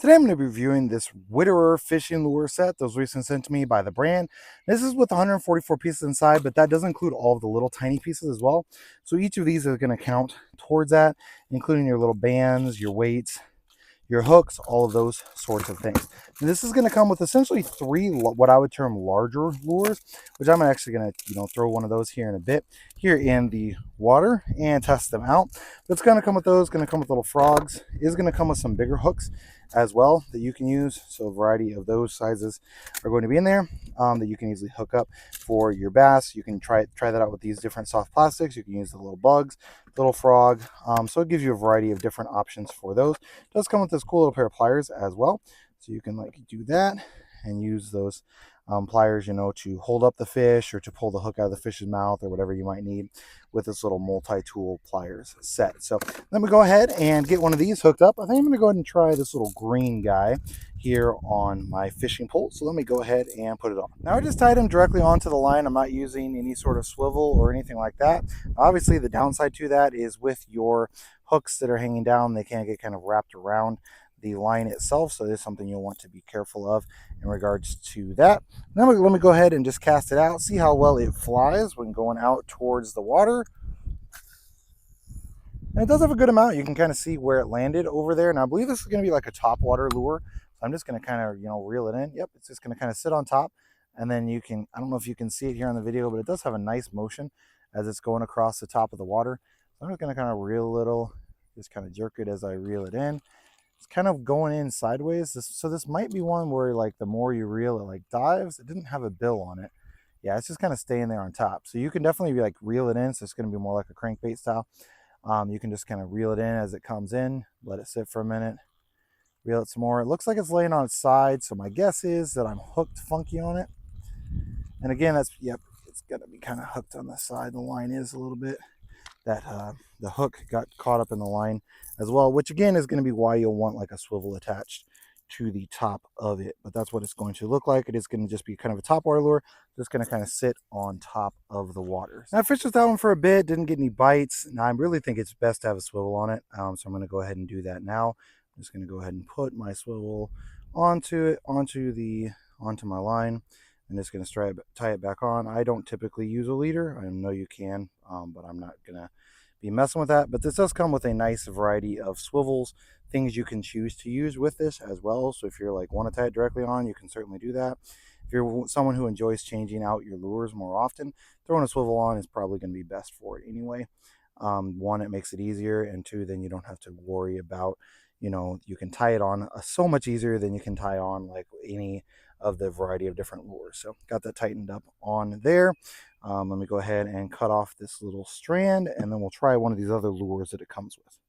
Today I'm going to be reviewing this Witoror fishing lure set that was recently sent to me by the brand. This is with 144 pieces inside, but that does include all of the little tiny pieces as well. So each of these is going to count towards that, including your little bands, your weights, your hooks, all of those sorts of things. And this is going to come with essentially three what I would term larger lures, which I'm actually going to throw one of those here in a bit here in the water and test them out. That's going to come with those, going to come with little frogs, is going to come with some bigger hooks as well that you can use. So a variety of those sizes are going to be in there that you can easily hook up for your bass. You can try that out with these different soft plastics. You can use the little bugs, little frog. So it gives you a variety of different options for those. It does come with this cool little pair of pliers as well. So you can do that and use those pliers, to hold up the fish or to pull the hook out of the fish's mouth or whatever you might need with this little multi-tool pliers set. So let me go ahead and get one of these hooked up. I think I'm going to go ahead and try this little green guy here on my fishing pole. So let me go ahead and put it on. Now I just tied him directly onto the line. I'm not using any sort of swivel or anything like that. Obviously the downside to that is with your hooks that are hanging down, they can get kind of wrapped around the line itself, so there's something you'll want to be careful of in regards to that. Now let me go ahead and just cast it out, see how well it flies when going out towards the water. And it does have a good amount. You can kind of see where it landed over there. Now I believe this is going to be like a top water lure, so I'm just going to kind of reel it in. Yep, it's just going to kind of sit on top, and then you can, I don't know if you can see it here on the video, but it does have a nice motion as it's going across the top of the water. So I'm just going to kind of reel a little, just kind of jerk it as I reel it in. It's kind of going in sideways. So this might be one where the more you reel, it dives. It didn't have a bill on it. Yeah, it's just kind of staying there on top. So you can definitely be reel it in. So it's going to be more like a crankbait style. You can just kind of reel it in as it comes in, let it sit for a minute, reel it some more. It looks like it's laying on its side. So my guess is that I'm hooked funky on it. And again, yep, it's got to be kind of hooked on the side. The line is a little bit. That the hook got caught up in the line as well, which again is going to be why you'll want a swivel attached to the top of it. But that's what it's going to look like. It is going to just be kind of a top water lure, just going to kind of sit on top of the water. Now I fished with that one for a bit, didn't get any bites. Now I really think it's best to have a swivel on it, so I'm going to go ahead and do that now. I'm just going to go ahead and put my swivel onto my line. I'm just going to tie it back on. I don't typically use a leader. I know you can, but I'm not going to be messing with that. But this does come with a nice variety of swivels, things you can choose to use with this as well. So if you're want to tie it directly on, you can certainly do that. If you're someone who enjoys changing out your lures more often, throwing a swivel on is probably going to be best for it anyway. One, it makes it easier, and two, then you don't have to worry about, you can tie it on so much easier than you can tie on any of the variety of different lures. So got that tightened up on there. Let me go ahead and cut off this little strand, and then we'll try one of these other lures that it comes with.